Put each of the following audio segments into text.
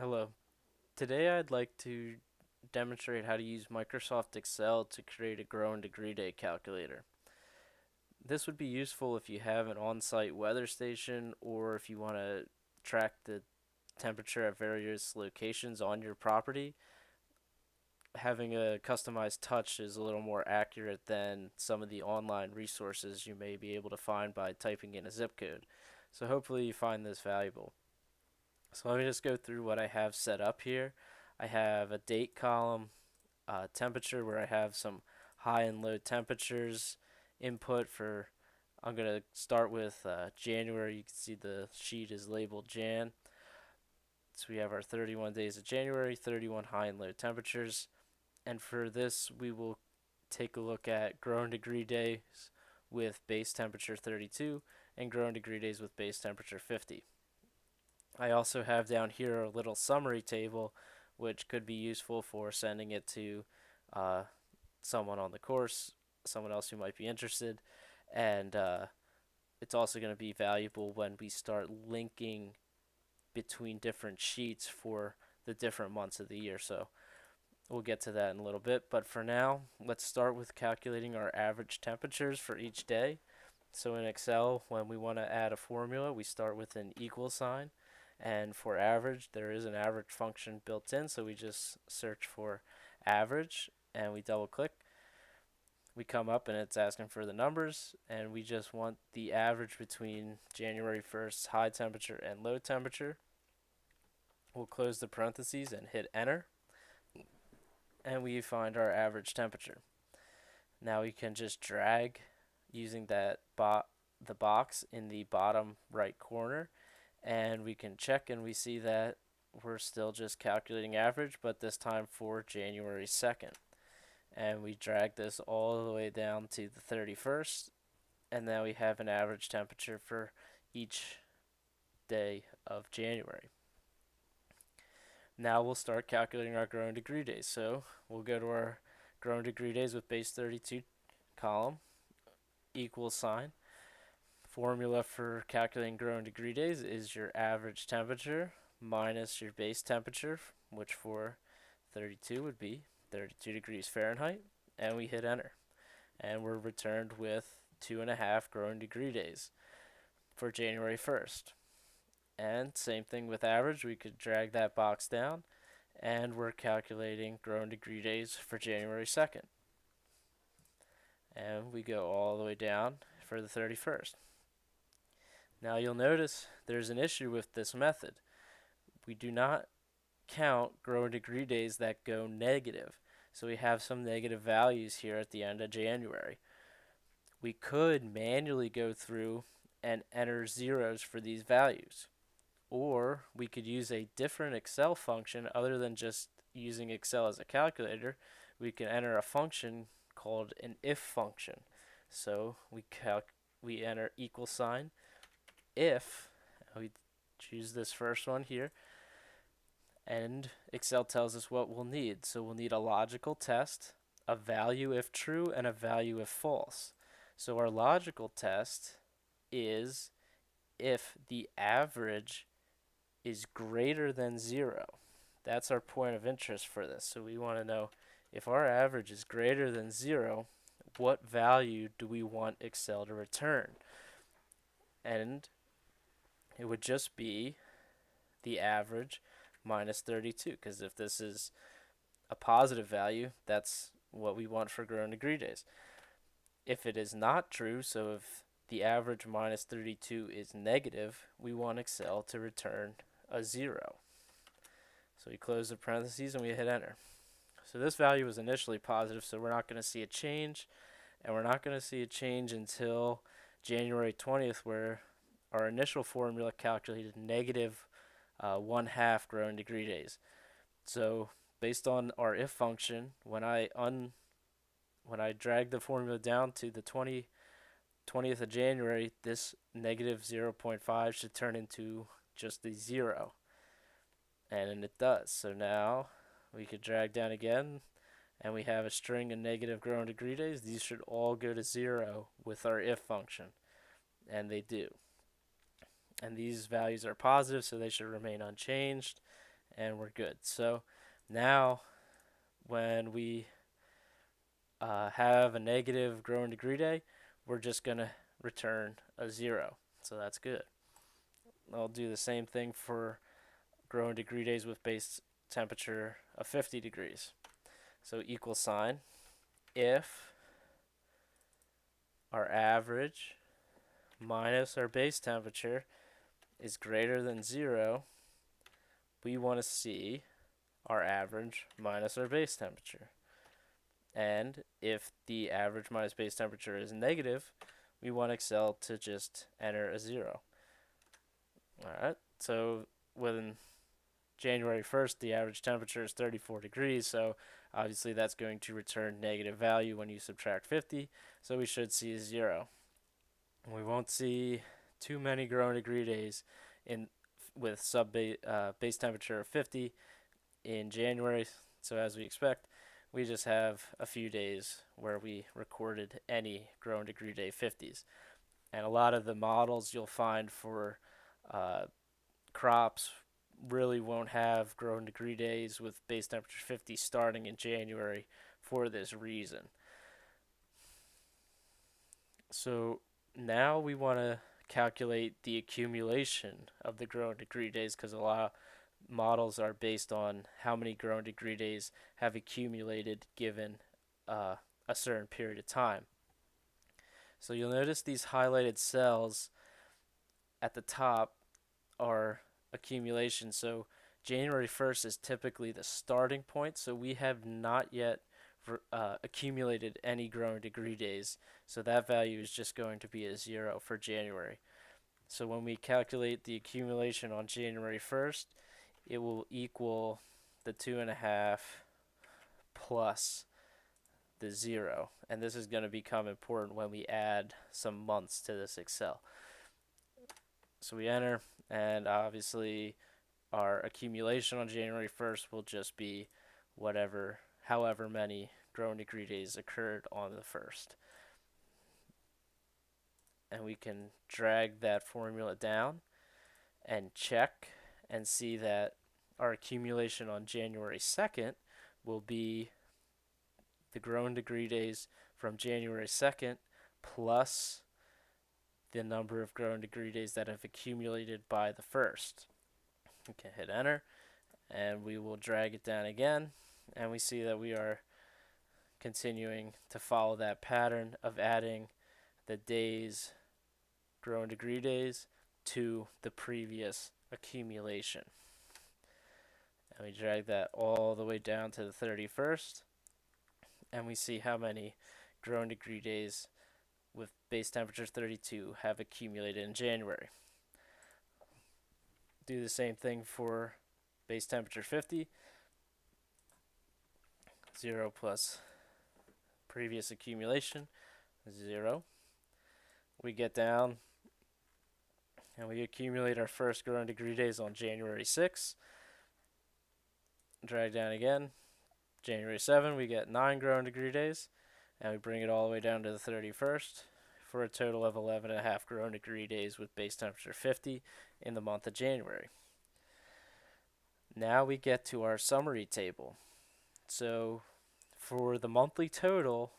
Hello. Today I'd like to demonstrate how to use Microsoft Excel to create a grow and degree day calculator. This would be useful if you have an on-site weather station or if you want to track the temperature at various locations on your property. Having a customized touch is a little more accurate than some of the online resources you may be able to find by typing in a zip code. So hopefully you find this valuable. So let me just go through what I have set up here. I have a date column, temperature where I have some high and low temperatures input for. I'm going to start with January. You can see the sheet is labeled Jan. So we have our 31 days of January, 31 high and low temperatures. And for this, we will take a look at growing degree days with base temperature 32 and growing degree days with base temperature 50. I also have down here a little summary table which could be useful for sending it to uh, someone on the course, someone else who might be interested, and it's also going to be valuable when we start linking between different sheets for the different months of the year. So we'll get to that in a little bit, but for now, let's start with calculating our average temperatures for each day. So in Excel, when we want to add a formula, we start with an equal sign. And for average, there is an average function built in, so we just search for average and we double click. We come up and it's asking for the numbers, and we just want the average between January 1st high temperature and low temperature. We'll close the parentheses and hit enter, and we find our average temperature. Now we can just drag using the box in the bottom right corner, and we can check and we see that we're still just calculating average, but this time for January 2nd. And we drag this all the way down to the 31st, and now we have an average temperature for each day of January. Now we'll start calculating our growing degree days. So we'll go to our growing degree days with base 32 column, equal sign. Formula for calculating growing degree days is your average temperature minus your base temperature, which for 32 would be 32 degrees Fahrenheit, and we hit enter. And we're returned with 2.5 growing degree days for January 1st. And same thing with average, we could drag that box down, and we're calculating growing degree days for January 2nd. And we go all the way down for the 31st. Now you'll notice there's an issue with this method. We do not count growing degree days that go negative. So we have some negative values here at the end of January. We could manually go through and enter zeros for these values. Or we could use a different Excel function other than just using Excel as a calculator. We can enter a function called an if function. So we enter equal sign if, we choose this first one here, and Excel tells us what we'll need. So we'll need a logical test, a value if true, and a value if false. So our logical test is if the average is greater than 0. That's our point of interest for this. So we want to know if our average is greater than 0, what value do we want Excel to return? And it would just be the average minus 32, because if this is a positive value, that's what we want for growing degree days. If it is not true, so if the average minus 32 is negative, we want Excel to return a 0. So we close the parentheses and we hit enter. So this value was initially positive, so we're not going to see a change, and we're not going to see a change until January 20th, where our initial formula calculated negative 1/2 growing degree days. So based on our if function, when I drag the formula down to the 20th of January, this negative 0.5 should turn into just a 0. And it does. So now we could drag down again, and we have a string of negative growing degree days. These should all go to 0 with our if function, and they do. And these values are positive, so they should remain unchanged. and we're good. So now when we have a negative growing degree day, we're just going to return a 0. So that's good. I'll do the same thing for growing degree days with base temperature of 50 degrees. So equal sign, if our average minus our base temperature is greater than 0, we want to see our average minus our base temperature. And if the average minus base temperature is negative, we want Excel to just enter a 0. Alright, so when January 1st, the average temperature is 34 degrees, so obviously that's going to return negative value when you subtract 50, so we should see a 0. We won't see too many growing degree days with base temperature of 50 in January, so as we expect, we just have a few days where we recorded any growing degree day 50s. And a lot of the models you'll find for crops really won't have growing degree days with base temperature 50 starting in January for this reason. So now we want to calculate the accumulation of the growing degree days, because a lot of models are based on how many growing degree days have accumulated given a certain period of time. So you'll notice these highlighted cells at the top are accumulation. So January 1st is typically the starting point. So we have not yet accumulated any growing degree days. So that value is just going to be a 0 for January. So when we calculate the accumulation on January 1st, it will equal the 2.5 plus the 0. And this is going to become important when we add some months to this Excel. So we enter, and obviously our accumulation on January 1st will just be however many growing degree days occurred on the 1st. And we can drag that formula down and check and see that our accumulation on January 2nd will be the growing degree days from January 2nd plus the number of growing degree days that have accumulated by the 1st. We can hit enter, and we will drag it down again, and we see that we are continuing to follow that pattern of adding the days, growing degree days, to the previous accumulation. And we drag that all the way down to the 31st, and we see how many growing degree days with base temperature 32 have accumulated in January. Do the same thing for base temperature 50. 0 plus previous accumulation, 0. We get down and we accumulate our first growing degree days on January 6th. Drag down again. January 7, we get 9 growing degree days, and we bring it all the way down to the 31st for a total of 11.5 growing degree days with base temperature 50 in the month of January. Now we get to our summary table. So for the monthly total,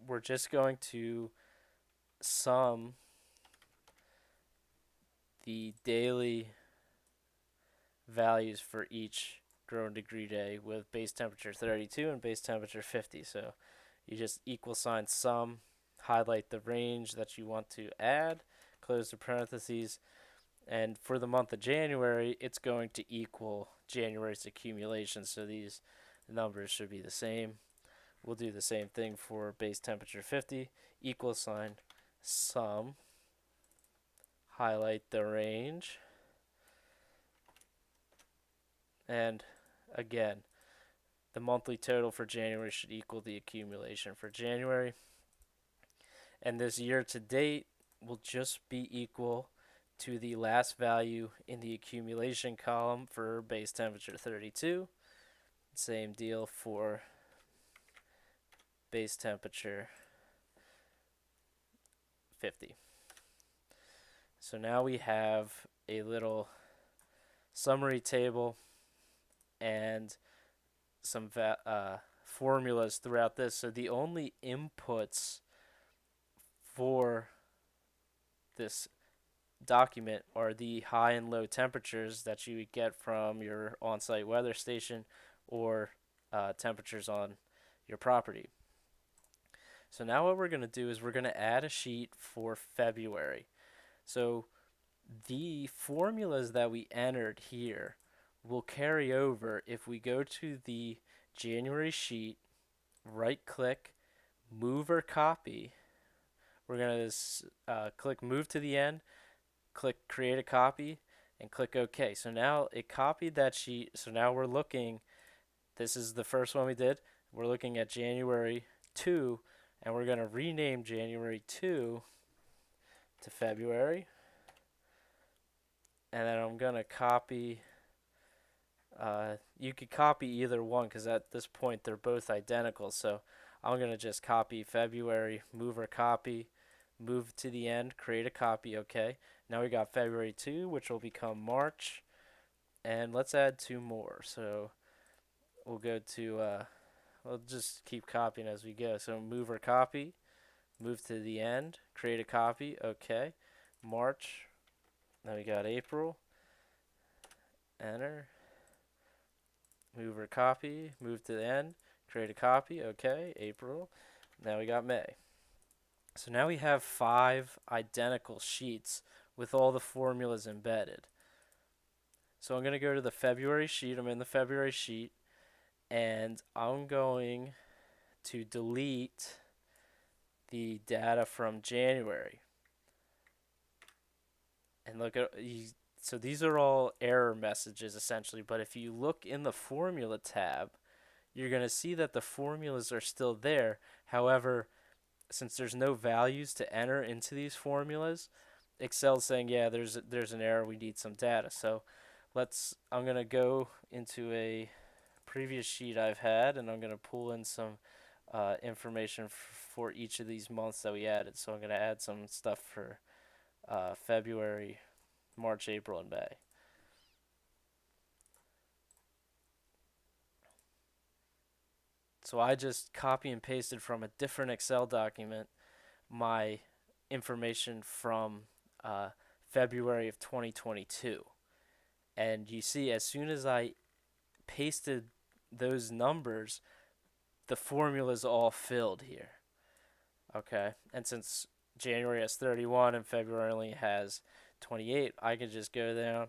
we're just going to sum the daily values for each growing degree day with base temperature 32 and base temperature 50. So you just equal sign sum, highlight the range that you want to add, close the parentheses, and for the month of January, it's going to equal January's accumulation, so these numbers should be the same. We'll do the same thing for base temperature 50, equal sign sum, highlight the range, and again, the monthly total for January should equal the accumulation for January. And this year to date will just be equal to the last value in the accumulation column for base temperature 32. Same deal for base temperature 50. So now we have a little summary table and some formulas throughout this. So the only inputs for this document are the high and low temperatures that you would get from your on-site weather station or temperatures on your property. So now what we're going to do is we're going to add a sheet for February. So the formulas that we entered here will carry over if we go to the January sheet, right click, move or copy. We're going to click move to the end, click create a copy, and click OK. So now it copied that sheet. So now we're looking, this is the first one we did. We're looking at January 2, and we're going to rename January 2 to February. And then I'm going to copy, you could copy either one because at this point they're both identical. So I'm going to just copy February, move or copy, move to the end, create a copy, okay. Now we got February 2, which will become March. And let's add 2 more. So we'll go to, we'll just keep copying as we go. So move or copy, move to the end, create a copy, okay. March, now we got April, enter, move or copy, move to the end, create a copy, okay, April. Now we got May. So now we have 5 identical sheets with all the formulas embedded. So I'm going to go to the February sheet. I'm in the February sheet, and I'm going to delete the data from January. And look at, so these are all error messages essentially, but if you look in the formula tab, you're going to see that the formulas are still there. However, since there's no values to enter into these formulas, Excel's saying, yeah, there's an error, we need some data. So I'm going to go into a previous sheet I've had, and I'm going to pull in some information for each of these months that we added. So I'm going to add some stuff for February, March, April, and May. So I just copy and pasted from a different Excel document my information from February of 2022. And you see, as soon as I pasted those numbers, the formula's all filled here. Okay, and since January has 31 and February only has 28, I can just go down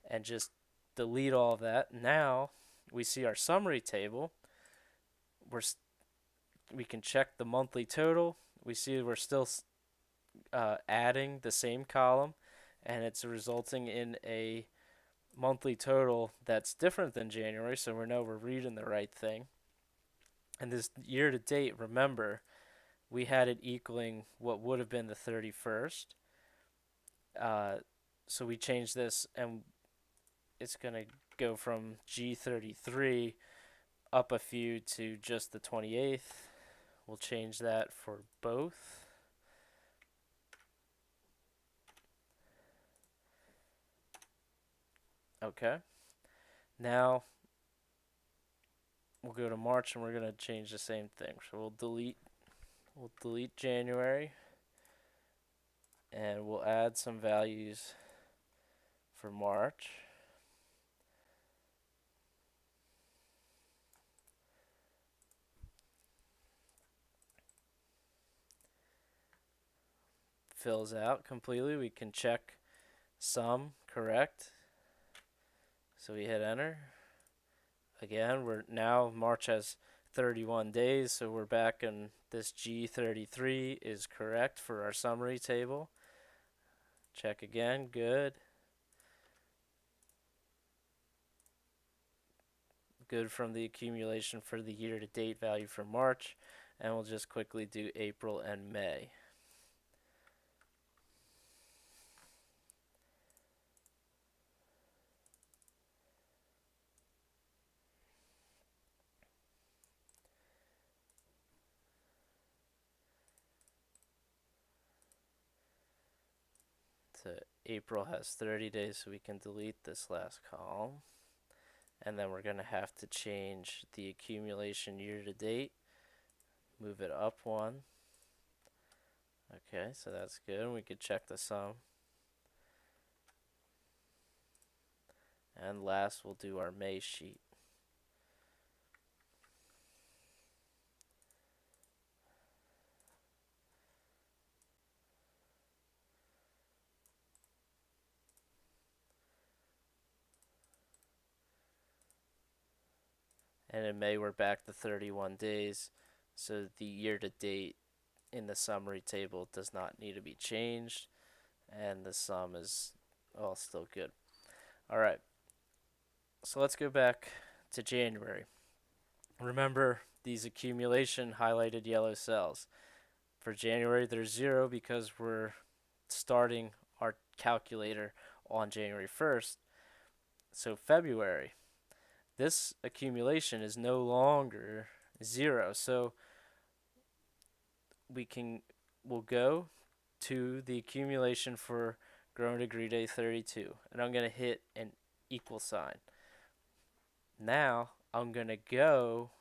and just delete all of that. Now we see our summary table. We can check the monthly total. We see we're still adding the same column, and it's resulting in a monthly total that's different than January, so we know we're reading the right thing. And this year to date, remember, we had it equaling what would have been the 31st. So we changed this, and it's going to go from G33 up a few to just the 28th. We'll change that for both. Okay. Now we'll go to March, and we're going to change the same thing. So we'll delete January, and we'll add some values for March. Fills out completely. We can check sum correct. So we hit enter. Again, March has 31 days, so we're back in this G33 is correct for our summary table. Check again, good. Good from the accumulation for the year-to-date value for March, and we'll just quickly do April and May. So April has 30 days, so we can delete this last column. And then we're going to have to change the accumulation year to date, move it up one. Okay, so that's good. And we could check the sum. And last, we'll do our May sheet. And in May, we're back to 31 days. So the year to date in the summary table does not need to be changed. And the sum is all still good. All right. So let's go back to January. Remember these accumulation highlighted yellow cells. For January, there's 0 because we're starting our calculator on January 1st. So February, this accumulation is no longer 0. So we'll go to the accumulation for growing degree day 32, and I'm going to hit an equal sign. Now I'm going to go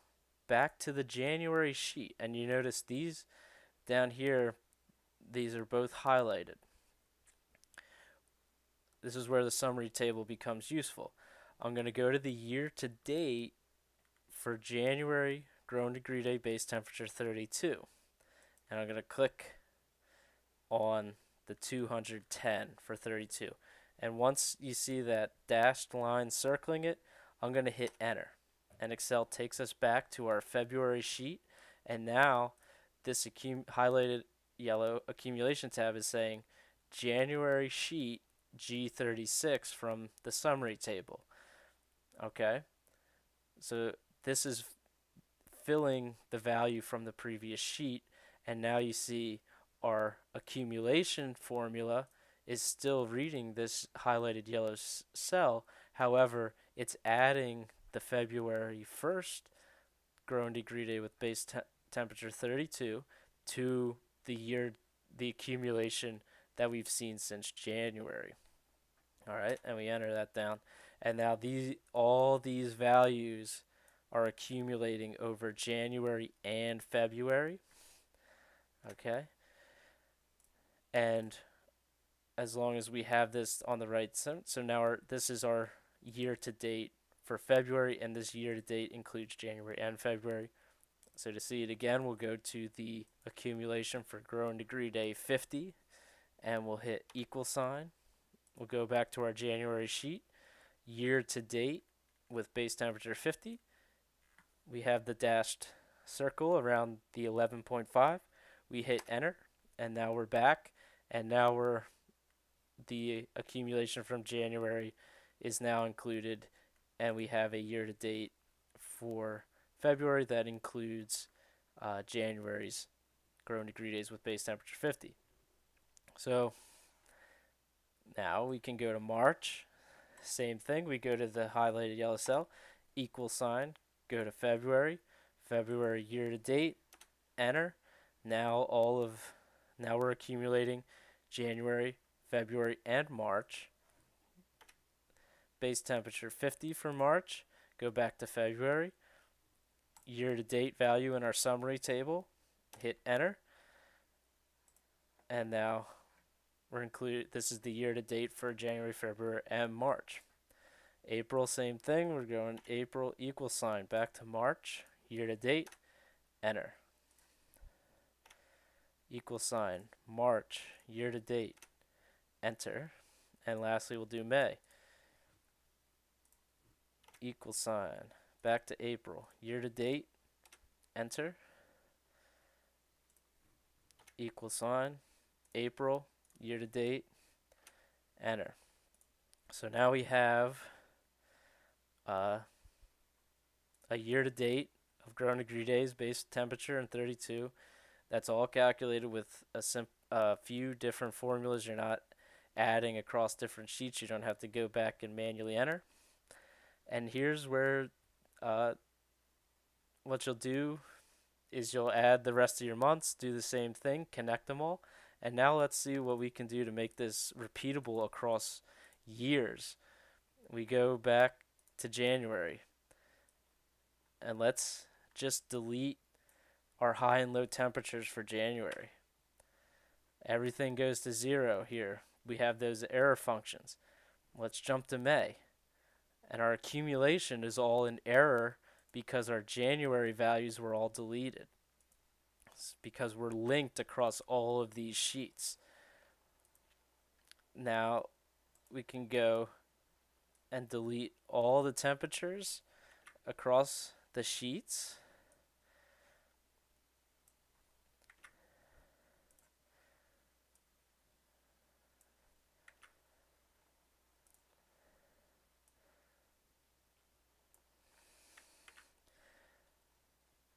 back to the January sheet, and you notice these down here, these are both highlighted. This is where the summary table becomes useful. I'm going to go to the year to date for January growing degree day base temperature 32, and I'm going to click on the 210 for 32. And once you see that dashed line circling it, I'm going to hit enter. And Excel takes us back to our February sheet. And now this highlighted yellow accumulation tab is saying January sheet G36 from the summary table. Okay? So this is filling the value from the previous sheet. And now you see our accumulation formula is still reading this highlighted yellow cell. However, it's adding the February 1st growing degree day with base temperature 32 to the accumulation that we've seen since January. All right, and we enter that down. And now all these values are accumulating over January and February. Okay. And as long as we have this on the right side, so now this is our year to date for February, and this year to date includes January and February. So to see it again, we'll go to the accumulation for growing degree day 50, and we'll hit equal sign. We'll go back to our January sheet, year to date with base temperature 50. We have the dashed circle around the 11.5. We hit enter, and now we're back, and now the accumulation from January is now included, and we have a year to date for February that includes January's growing degree days with base temperature 50. So now we can go to March. Same thing. We go to the highlighted yellow cell, equal sign, go to February, February year to date, enter. Now we're accumulating January, February, and March. Base temperature 50 for March. Go back to February. Year to date value in our summary table. Hit enter. And now this is the year to date for January, February, and March. April, same thing. We're going April equal sign back to March. Year to date, enter. Equal sign, March, year to date, enter. And lastly, we'll do May. Equal sign, back to April, year to date, enter. Equal sign, April, year to date, enter. So now we have a year to date of growing degree days, base temperature, and 32. That's all calculated with a few different formulas. You're not adding across different sheets. You don't have to go back and manually enter. And here's where what you'll do is you'll add the rest of your months, do the same thing, connect them all. And now let's see what we can do to make this repeatable across years. We go back to January. And let's just delete our high and low temperatures for January. Everything goes to 0 here. We have those error functions. Let's jump to May. And our accumulation is all in error because our January values were all deleted. It's because we're linked across all of these sheets. Now we can go and delete all the temperatures across the sheets.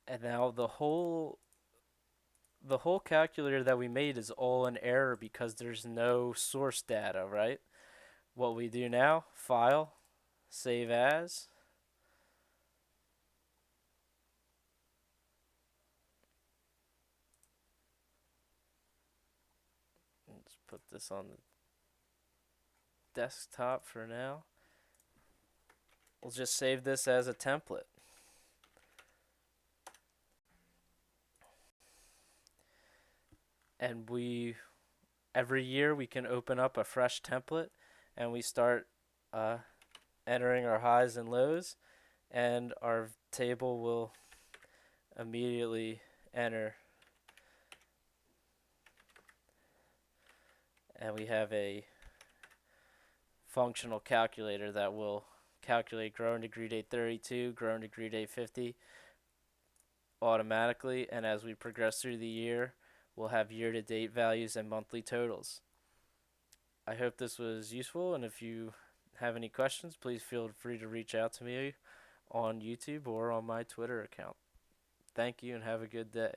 And now the whole calculator that we made is all in error because there's no source data, right? What we do now, file, save as. Let's put this on the desktop for now. We'll just save this as a template. And every year we can open up a fresh template and we start entering our highs and lows, and our table will immediately enter, and we have a functional calculator that will calculate growing degree date 32, growing degree date 50 automatically, and as we progress through the year, we'll have year-to-date values and monthly totals. I hope this was useful, and if you have any questions, please feel free to reach out to me on YouTube or on my Twitter account. Thank you and have a good day.